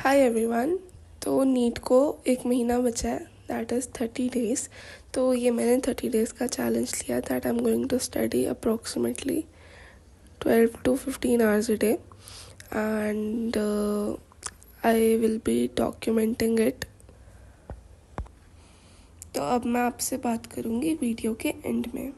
Hi everyone. तो NEET को एक महीना बचा है, दैट इज़ 30 days। तो ये मैंने 30 days का चैलेंज लिया that I am going to study approximately 12 to 15 hours a day and I will be documenting it. तो अब मैं आपसे बात करूँगी वीडियो के एंड में।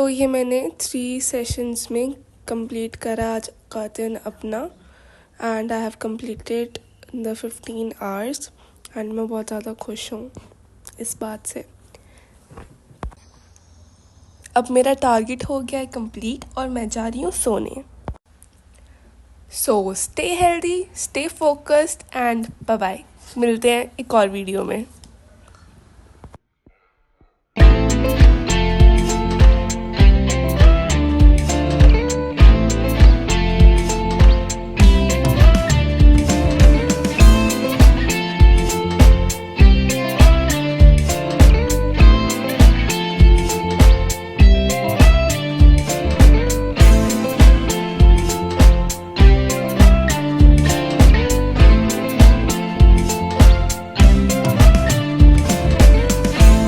तो ये मैंने 3 सेशंस में कंप्लीट करा आज का दिन अपना, and I have completed the 15 hours and मैं बहुत ज़्यादा खुश हूँ इस बात से। अब मेरा टारगेट हो गया है कंप्लीट और मैं जा रही हूँ सोने। So stay healthy, stay focused and bye bye. मिलते हैं एक और वीडियो में।